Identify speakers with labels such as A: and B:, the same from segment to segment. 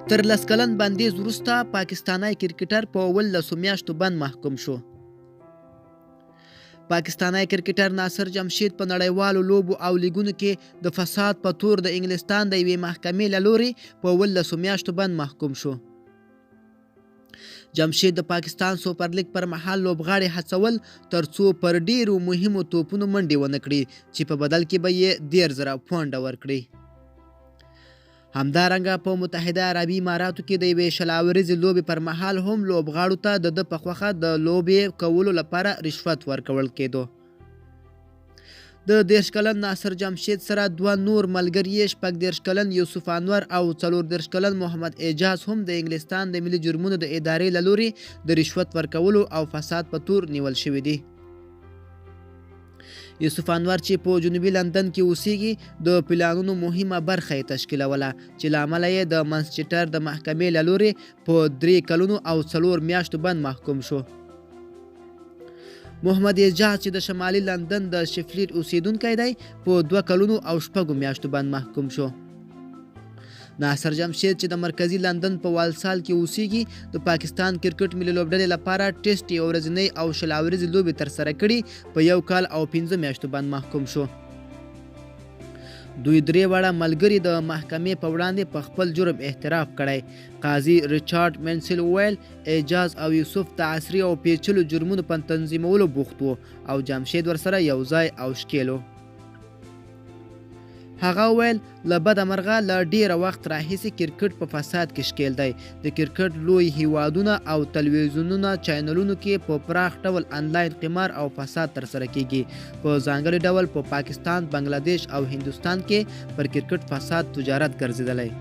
A: تر 10 کلن بندیز وروسته پاکستانۍ کرکټر په 18 میاشتو بند محکوم شو. پاکستانۍ کرکټر ناصرجمشید په نړیوالو لوبو او لیګونو کې د فساد په تور د انګلستان د یوې محکمې له لورې په 18 میاشتو بند محکوم شو. جمشید د پاکستان سوپر لیګ پر مهال لوبغاړي هڅول ترڅو پر ډیرو مهمو توپونو منډې ونه کړي چې په بدل کې به یې 10,000 پونډه ورکړي. همدارنګه په متحده عربي اماراتو کې د یوې شلاوريزې لوبې پر مهال هم لوبغاړو ته د ده په خوښه د لوبې کولو لپاره رشوت ورکول کېدو. د 30 کلن ناصرجمشید سره 2 نور ملګري یې 14 کلن یوسف انور او 14 کلن محمد اعجاز هم د انګلستان د ملي جرمونو د ادارې له لورې د رشوت ورکولو او فساد په تور نیول شوي دي. یوسف انور چې په جنوبي لندن کې اوسیږي د پلانونو مهمه برخه یې تشکیلوله چې له امله یې د منچسټر د محکمې له لورې په 3 کلونو او 4 میاشتو بند محکوم شو. محمد اعجاز چې د شمالي لندن د شفلیر اوسیدونکی دی په 2 کلونو او 6 میاشتو بند محکوم شو. ناصرجمشید چې د مرکزي لندن په والسال کې اوسیږي د پاکستان کرکټ ملي لوبډلې لپاره ټیسټ یو ورځنۍ او شلاوريزې لوبې ترسره کړي په 1 کال او 15 میاشتو بند محکوم شو. دوی 3 واړه ملګري د محکمې په وړاندې په خپل جرم اعتراف کړی. قاضي ریچارډ منسل وویل اعجاز او یوسف د عصري او پیچلو جرمونو په تنظیمولو بوخت وو او جمشید ورسره یو ځای او شکیلو. هغه وویل له بده مرغه له ډیره وخت راهیسې کرکټ په فساد کې شکیل دی. د کرکټ لوی هیوادونه او تلویزیونونه چینلونو کې په پراخ ډول انلاین قمار او فساد ترسره کیږي. په ځانګړي ډول په پاکستان، بنگلادیش او هندوستان کې پر کرکټ فساد تجارت ګرځیدلی.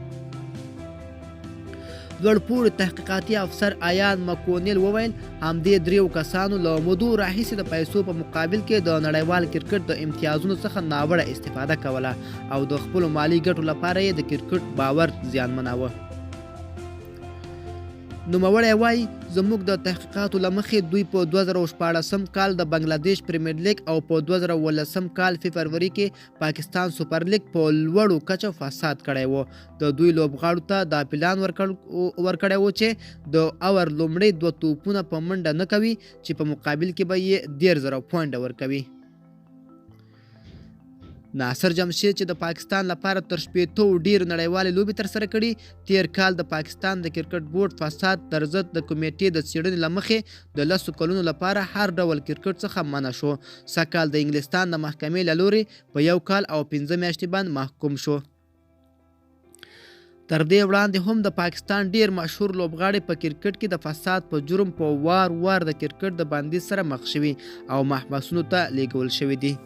A: لوړپوړي تحقیقاتي افسر آیان مکونیل وویل همدې 3 کسانو له مودو راهیسې د پیسو په مقابل کې د نړیوال کرکټ د امتیازونو څخه ناوړه استفاده کوله او د خپلو مالي ګټو لپاره یې د کرکټ باور زیانمناوه. نوموړی وایي زموږ د تحقیقاتو له مخې دوی په 2014 کال د بنگلادیش پریمیر لیګ او په 2018 کال فبروري کې پاکستان سوپر لیګ په لوړو کچه فساد کړی و. د دوی لوبغاړو ته دا پلان ورکړی و چې د اور لومړی 2 توپونه په منډه نه کوي چې په مقابل کې به یې 10,000 پونډه ورکوي. ناصرجمشید چې د پاکستان لپاره تر 80 ډیر نړیوالې لوبې ترسره کړي 13 کال د پاکستان د کرکټ بورډ فساد تر ضد د کمیټې د څېړنې له مخې د 10 کلونو لپاره هر ډول کرکټ څخه منع شو. سږکال د انګلستان د محکمې له لورې په 1 کال او 15 میاشتې بند محکوم شو. تر دې وړاندې هم د پاکستان ډیر مشهور لوبغاړي په کرکټ کې د فساد په جرم په وار د کرکټ د بندیز سره مخ شوي او محبسونو ته لیږل شوي دي.